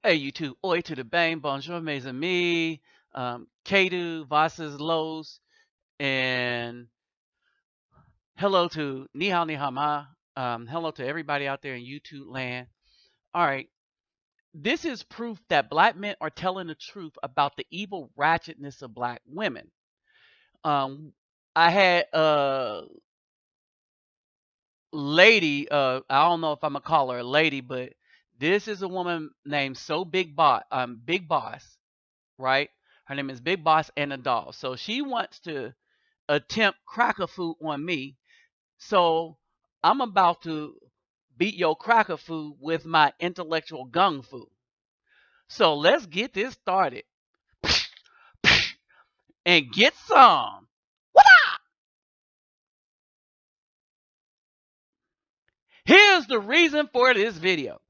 Hey, you two. Oi to the bang. Bonjour, mes amis. Kedu, Vasas, Los, and hello to Ni hao, ni hao ma. Hello to everybody out there in YouTube land. All right. This is proof that black men are telling the truth about the evil ratchetness of black women. Um, I had a lady, I don't know if I'm gonna call her a lady, but this is a woman named Big Boss, right? Her name is Big Boss AndTheDoll. So she wants to attempt cracker food on me. So I'm about to beat your cracker food with my intellectual gung food. So let's get this started and get some. What up? Here's the reason for this video.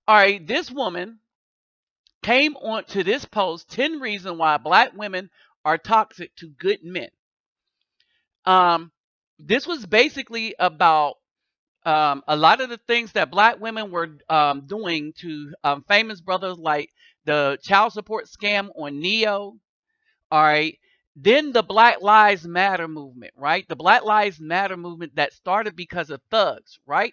All right, this woman came on to this post 10 reasons why black women are toxic to good men. Um, this was basically about a lot of the things that black women were doing to famous brothers, like the child support scam on Neo. All right. Then the Black Lives Matter movement, right? The Black Lives Matter movement that started because of thugs, right?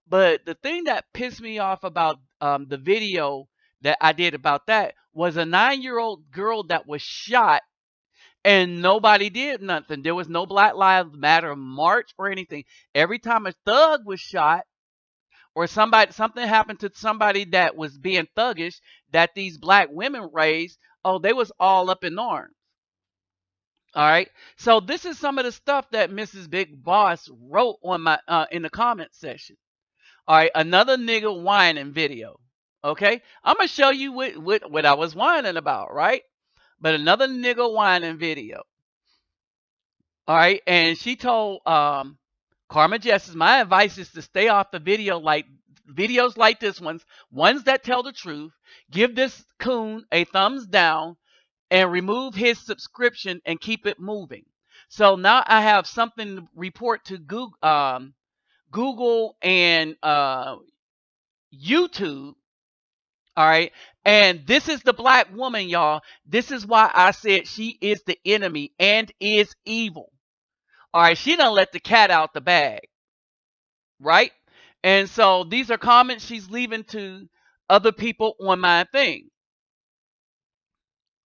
But the thing that pissed me off about the video that I did about that was a 9-year-old girl that was shot and nobody did nothing. There was no Black Lives Matter march or anything. Every time a thug was shot or something happened to somebody that was being thuggish that these black women raised, oh, they was all up in arms. All right. So this is some of the stuff that Mrs. Big Boss wrote on my in the comment section. All right, another nigga whining video. Okay, I'm gonna show you what I was whining about, right? But another nigga whining video. All right, and she told Karma Justice, my advice is to stay off the videos like this ones that tell the truth. Give this coon a thumbs down and remove his subscription and keep it moving. So now I have something to report to Google and YouTube. All right. And this is the black woman, y'all. This is why I said she is the enemy and is evil. All right. She done let the cat out the bag. Right. And so these are comments she's leaving to other people on my thing.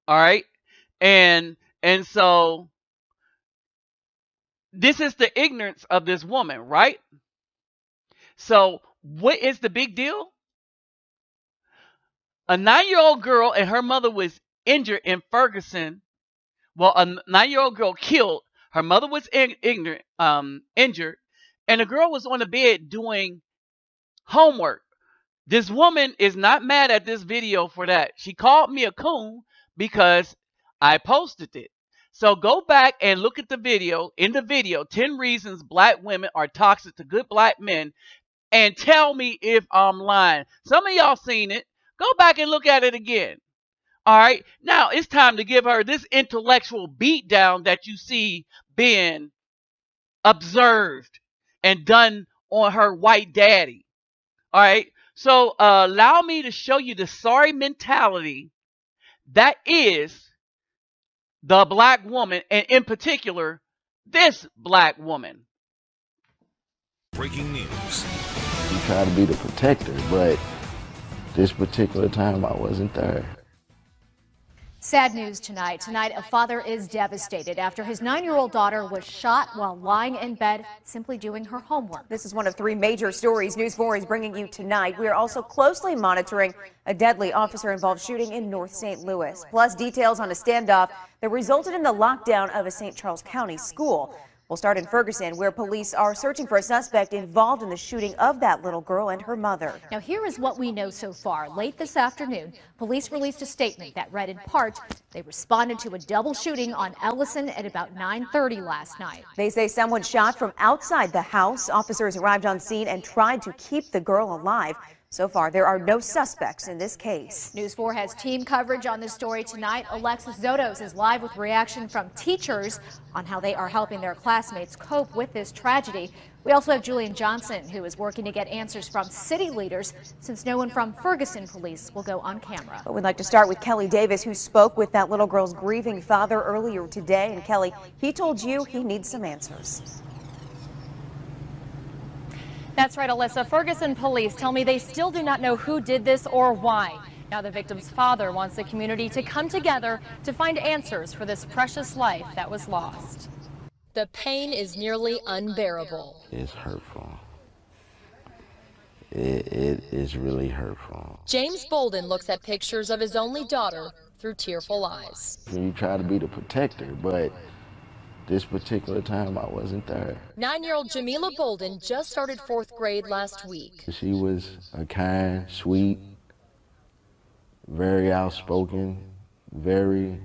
All right. And so this is the ignorance of this woman, right? So what is the big deal? A 9-year-old girl and her mother was injured in Ferguson. Well, a 9-year-old girl killed. Her mother was injured, and the girl was on the bed doing homework. This woman is not mad at this video for that. She called me a coon because I posted it. So go back and look at the video. In the video, 10 reasons black women are toxic to good black men, and tell me if I'm lying. Some of y'all seen it. Go back and look at it again. All right. Now it's time to give her this intellectual beatdown that you see being observed and done on her white daddy. All right. So allow me to show you the sorry mentality that is the black woman, and in particular, this black woman. Breaking news. You try to be the protector, but this particular time I wasn't there. Sad news tonight. Tonight, a father is devastated after his 9-year-old daughter was shot while lying in bed simply doing her homework. This is one of 3 major stories News 4 is bringing you tonight. We are also closely monitoring a deadly officer-involved shooting in North St. Louis, plus details on a standoff that resulted in the lockdown of a St. Charles County school. We'll start in Ferguson, where police are searching for a suspect involved in the shooting of that little girl and her mother. Now, here is what we know so far. Late this afternoon, police released a statement that read in part, they responded to a double shooting on Ellison at about 9:30 last night. They say someone shot from outside the house. Officers arrived on scene and tried to keep the girl alive. So far, there are no suspects in this case. News 4 has team coverage on this story tonight. Alexis Zotos is live with reaction from teachers on how they are helping their classmates cope with this tragedy. We also have Julian Johnson, who is working to get answers from city leaders since no one from Ferguson police will go on camera. But we'd like to start with Kelly Davis, who spoke with that little girl's grieving father earlier today. And Kelly, he told you he needs some answers. That's right, Alyssa. Ferguson police tell me they still do not know who did this or why. Now the victim's father wants the community to come together to find answers for this precious life that was lost. The pain is nearly unbearable. It's hurtful. It is really hurtful. James Bolden looks at pictures of his only daughter through tearful eyes. You try to be the protector, but this particular time I wasn't there. 9-year-old Jamila Bolden just started 4th grade last week. She was a kind, sweet, very outspoken, very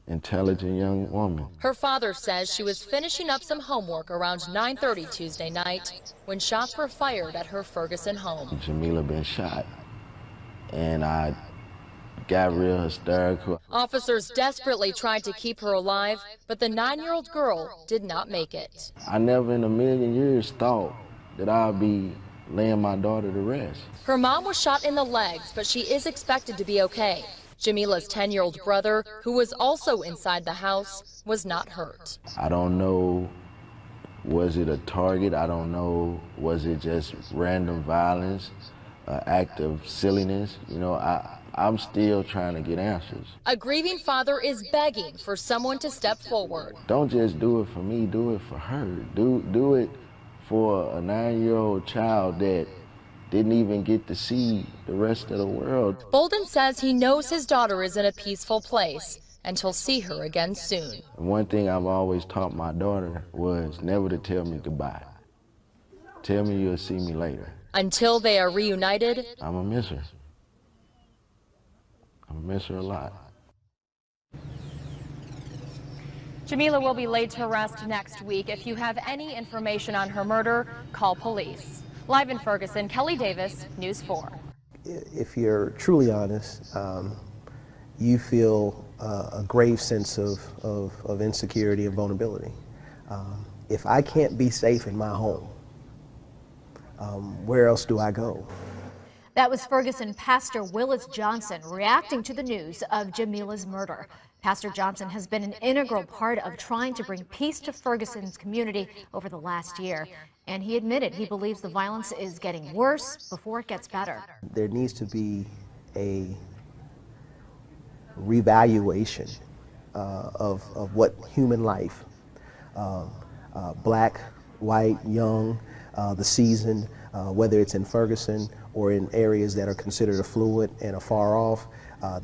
intelligent young woman. Her father says she was finishing up some homework around 9:30 Tuesday night when shots were fired at her Ferguson home. Jamila been shot, and I got real hysterical. Officers desperately tried to keep her alive, but the 9-year-old girl did not make it. I never in a million years thought that I'd be laying my daughter to rest. Her mom was shot in the legs, but she is expected to be okay. Jamila's 10-year-old brother, who was also inside the house, was not hurt. I don't know, was it a target? I don't know, was it just random violence, an act of silliness? You know, I'm still trying to get answers. A grieving father is begging for someone to step forward. Don't just do it for me, do it for her. Do it for a 9-year-old child that didn't even get to see the rest of the world. Bolden says he knows his daughter is in a peaceful place and he'll see her again soon. One thing I've always taught my daughter was never to tell me goodbye. Tell me you'll see me later. Until they are reunited, I'm gonna miss her. I'm gonna miss her a lot. Jamila will be laid to rest next week. If you have any information on her murder, call police. Live in Ferguson, Kelly Davis, News 4. If you're truly honest, you feel a grave sense of insecurity and vulnerability. If I can't be safe in my home, where else do I go? That was Ferguson Pastor Willis Johnson reacting to the news of Jamila's murder. Pastor Johnson has been an integral part of trying to bring peace to Ferguson's community over the last year. And he admitted he believes the violence is getting worse before it gets better. There needs to be a revaluation of what human life, black, white, young, the seasoned, whether it's in Ferguson or in areas that are considered affluent and afar off,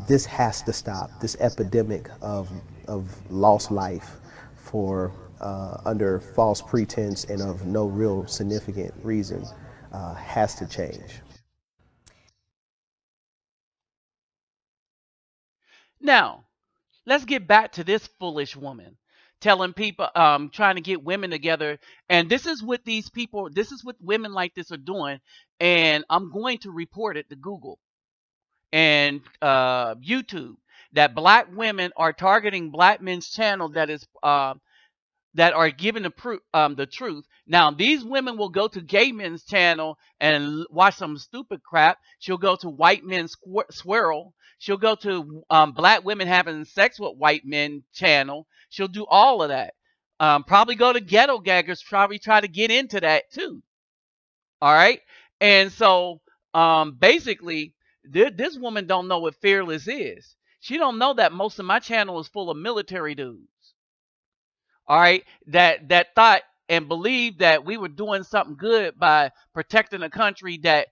this has to stop. This epidemic of lost life for under false pretense and of no real significant reason has to change. Now, let's get back to this foolish woman telling people, trying to get women together. And this is what these people, this is what women like this are doing. And I'm going to report it to Google and YouTube that black women are targeting black men's channel that is that are giving the truth. Now, these women will go to gay men's channel and watch some stupid crap. She'll go to white men's swirl. She'll go to black women having sex with white men channel. She'll do all of that. Probably go to ghetto gaggers, probably try to get into that too. All right. And so basically, this woman don't know what fearless is. She don't know that most of my channel is full of military dudes. All right, that thought and believed that we were doing something good by protecting a country that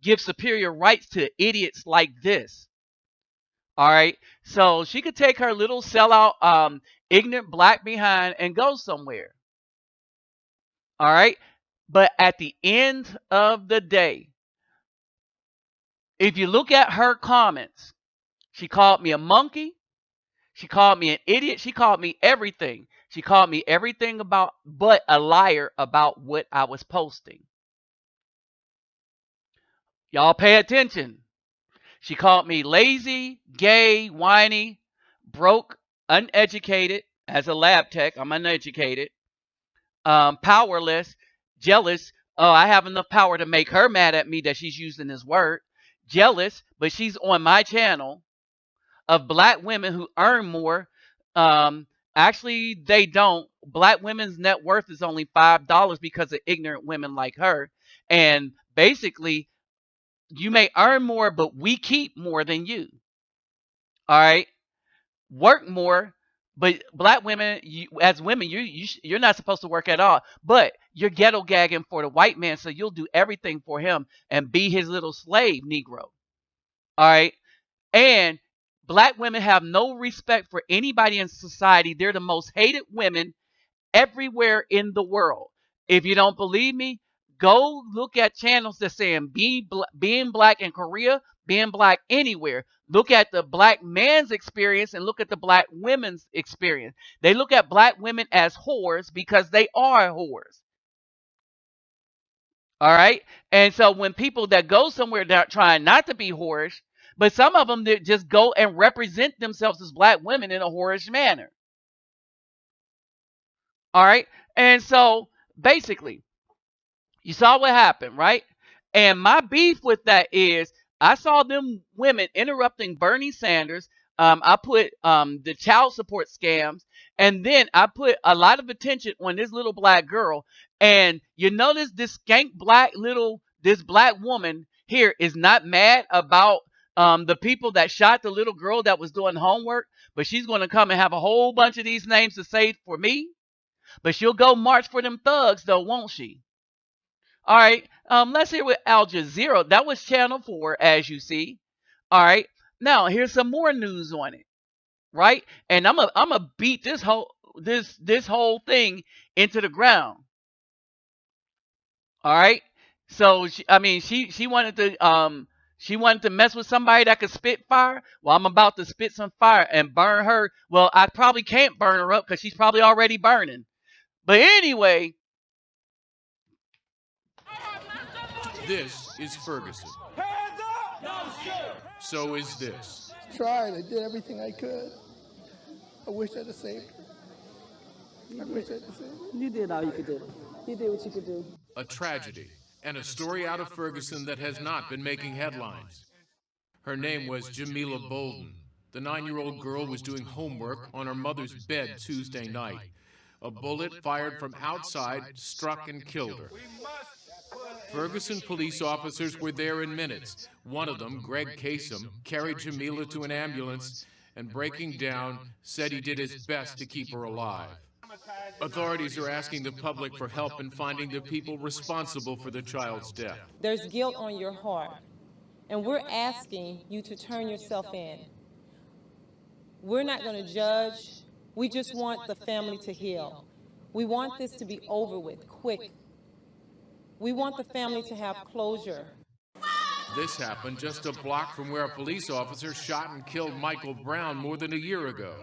gives superior rights to idiots like this. All right, so she could take her little sellout, ignorant black behind and go somewhere. All right, but at the end of the day, if you look at her comments, she called me a monkey. She called me an idiot. She called me everything. She called me everything but a liar about what I was posting. Y'all pay attention. She called me lazy, gay, whiny, broke, uneducated. As a lab tech, I'm uneducated, powerless, jealous. Oh, I have enough power to make her mad at me that she's using this word. Jealous, but she's on my channel of black women who earn more. Um, Actually, they don't. Black women's net worth is only $5 because of ignorant women like her. And basically, you may earn more, but we keep more than you. All right, work more, but black women, as women, you're not supposed to work at all. But you're ghetto gagging for the white man, so you'll do everything for him and be his little slave, Negro. All right, and black women have no respect for anybody in society. They're the most hated women everywhere in the world. If you don't believe me, go look at channels that saying being black in Korea, being black anywhere. Look at the black man's experience and look at the black women's experience. They look at black women as whores because they are whores. All right. And so when people that go somewhere that trying not to be whorish, but some of them that just go and represent themselves as black women in a whorish manner. All right. And so basically, you saw what happened, right? And my beef with that is I saw them women interrupting Bernie Sanders. I put the child support scams, and then I put a lot of attention on this little black girl. And you notice this skank this black woman here is not mad about the people that shot the little girl that was doing homework, but she's going to come and have a whole bunch of these names to say for me. But she'll go march for them thugs, though, won't she? All right. Let's hear with Al Jazeera. That was Channel 4, as you see. All right. Now here's some more news on it. Right. And I'm a beat this whole thing into the ground. All right. So she wanted to mess with somebody that could spit fire. Well, I'm about to spit some fire and burn her. Well, I probably can't burn her up because she's probably already burning. But anyway, this is Ferguson. So is this. Tried. I did everything I could. I wish I'd have saved her. I wish I'd have saved her. You did all you could do. You did what you could do. A tragedy and a story out of Ferguson that has not been making headlines. Her name was Jamila Bolden. The 9-year-old girl was doing homework on her mother's bed Tuesday night. A bullet fired from outside struck and killed her. Ferguson police officers were there in minutes. One of them, Greg Kasem, carried Jamila to an ambulance and, breaking down, said he did his best to keep her alive. Authorities are asking the public for help in finding the people responsible for the child's death. There's guilt on your heart, and we're asking you to turn yourself in. We're not going to judge. We just want the family to heal. We want this to be over with, quick. We want the family to have closure. This happened just a block from where a police officer shot and killed Michael Brown more than a year ago.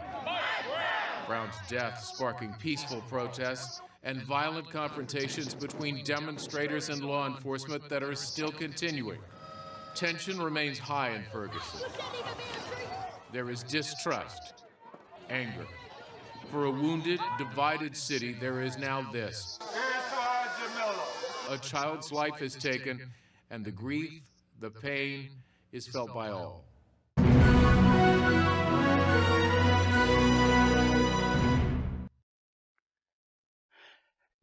Brown's death sparking peaceful protests and violent confrontations between demonstrators and law enforcement that are still continuing. Tension remains high in Ferguson. There is distrust, anger. For a wounded, divided city, there is now this. A child's life is taken, and the grief, the pain, is felt by all.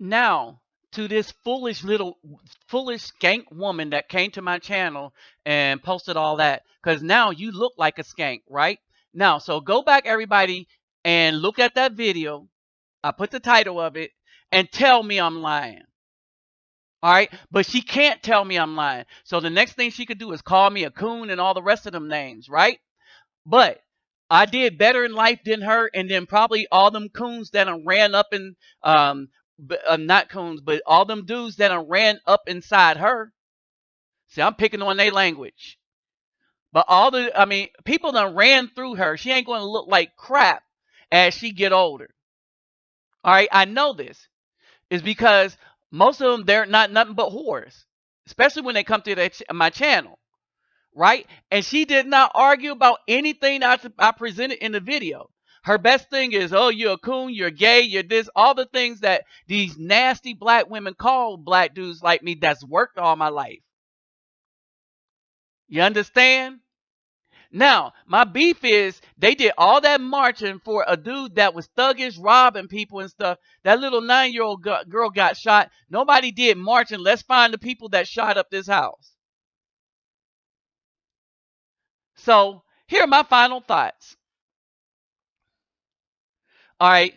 Now, to this foolish skank woman that came to my channel and posted all that, because now you look like a skank, right? Now, so go back, everybody, and look at that video. I put the title of it, and tell me I'm lying. All right, but she can't tell me I'm lying. So the next thing she could do is call me a coon and all the rest of them names, right? But I did better in life than her, and then probably all them coons that ran up in not coons, but all them dudes that ran up inside her. See, I'm picking on their language. But people done ran through her. She ain't going to look like crap as she get older. All right, I know this. It's because most of them, they're not nothing but whores. especially when they come to my channel, right? And she did not argue about anything I presented in the video. Her best thing is, oh, you're a coon, you're gay, you're this, all the things that these nasty black women call black dudes like me that's worked all my life. You understand? Now, my beef is they did all that marching for a dude that was thuggish, robbing people and stuff. That little 9-year-old girl got shot. Nobody did marching. Let's find the people that shot up this house. So, here are my final thoughts. All right.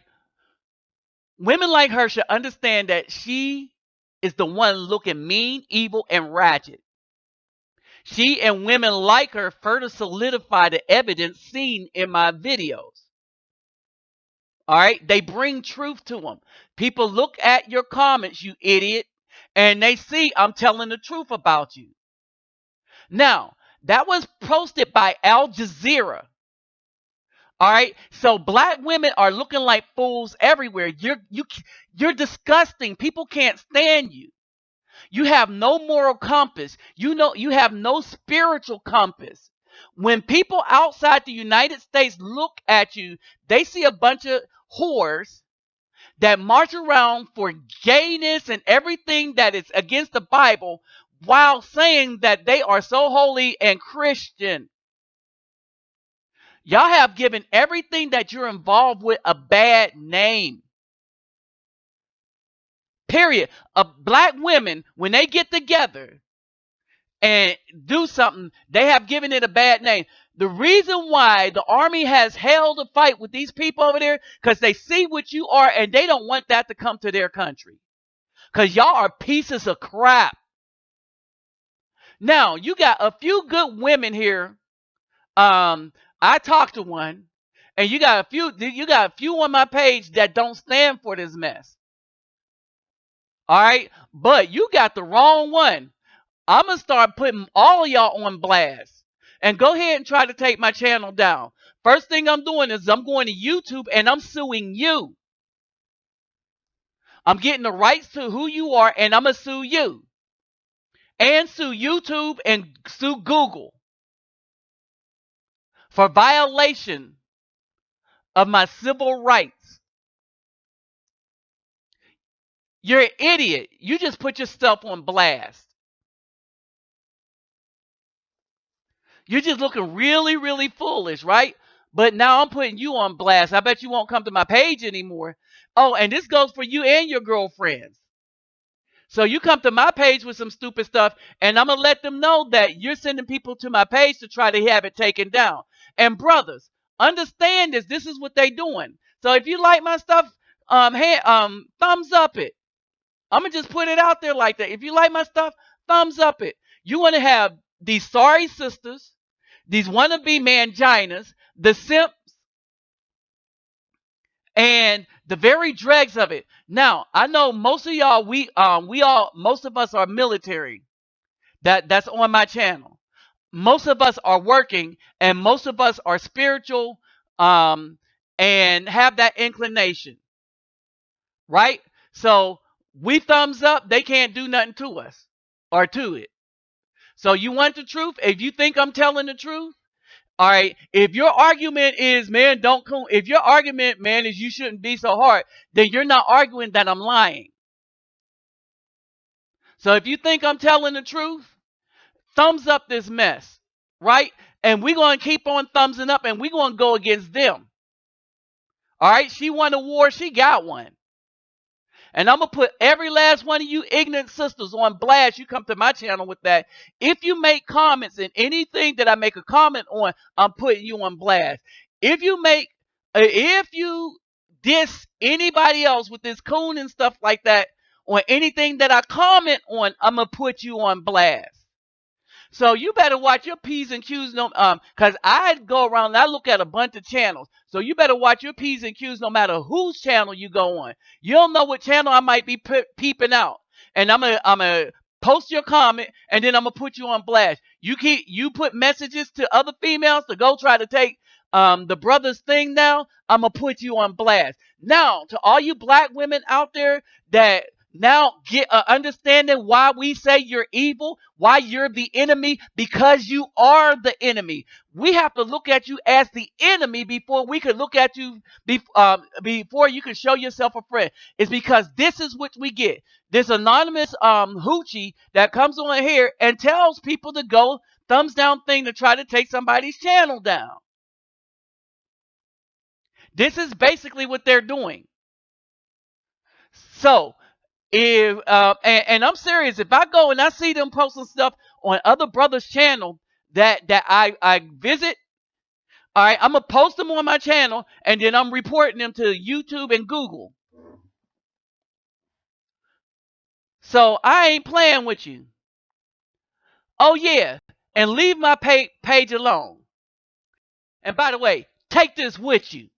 Women like her should understand that she is the one looking mean, evil, and ratchet. She and women like her further solidify the evidence seen in my videos. All right. They bring truth to them. People look at your comments, you idiot, and they see I'm telling the truth about you. Now, that was posted by Al Jazeera. All right. So black women are looking like fools everywhere. You're disgusting. People can't stand you. You have no moral compass. You have no spiritual compass. When people outside the United States look at you, they see a bunch of whores that march around for gayness and everything that is against the Bible while saying that they are so holy and Christian. Y'all have given everything that you're involved with a bad name. Period. Black women, when they get together and do something, they have given it a bad name. The reason why the army has held a fight with these people over there, because they see what you are and they don't want that to come to their country. Because y'all are pieces of crap. Now, you got a few good women here. I talked to one, and you got a few on my page that don't stand for this mess. All right, but you got the wrong one. I'm gonna start putting all of y'all on blast, and go ahead and try to take my channel down. First thing I'm doing is I'm going to YouTube and I'm suing you. I'm getting the rights to who you are, and I'm gonna sue you, and sue YouTube and sue Google for violation of my civil rights. You're an idiot. You just put yourself on blast. You're just looking really, really foolish, right? But now I'm putting you on blast. I bet you won't come to my page anymore. Oh, and this goes for you and your girlfriends. So you come to my page with some stupid stuff, and I'm going to let them know that you're sending people to my page to try to have it taken down. And brothers, understand this. This is what they doing. So if you like my stuff, thumbs up it. I'm going to just put it out there like that. If you like my stuff, thumbs up it. You want to have these sorry sisters, these wannabe manginas, the simps, and the very dregs of it. Now, I know most of y'all, most of us are military. That's on my channel. Most of us are working, and most of us are spiritual, and have that inclination, right? So we thumbs up. They can't do nothing to us or to it. So you want the truth? If you think I'm telling the truth, all right. If your argument is, man, if your argument, man, is you shouldn't be so hard, then you're not arguing that I'm lying. So if you think I'm telling the truth, thumbs up this mess, right? And we're going to keep on thumbsing up, and we're going to go against them. All right. She won a war. She got one. And I'm going to put every last one of you ignorant sisters on blast. You come to my channel with that. If you make comments in anything that I make a comment on, I'm putting you on blast. If you diss anybody else with this coon and stuff like that, on anything that I comment on, I'm going to put you on blast. So you better watch your P's and Q's, because I go around and I look at a bunch of channels. So you better watch your P's and Q's no matter whose channel you go on. You don't know what channel I might be peeping out. And I'm gonna post your comment, and then I'm gonna put you on blast. You put messages to other females to go try to take the brother's thing now, I'm gonna put you on blast. Now, to all you black women out there that now get understanding why we say you're evil, why you're the enemy, because you are the enemy. We have to look at you as the enemy before we could look at you before you can show yourself a friend. It's because this is what we get. This anonymous hoochie that comes on here and tells people to go thumbs down thing to try to take somebody's channel down. This is basically what they're doing. So if and I'm serious, if I go and I see them posting stuff on other brothers' channel that I visit, all right, I'm gonna post them on my channel and then I'm reporting them to YouTube and Google. So I ain't playing with you. Oh yeah, and leave my page alone. And by the way, take this with you.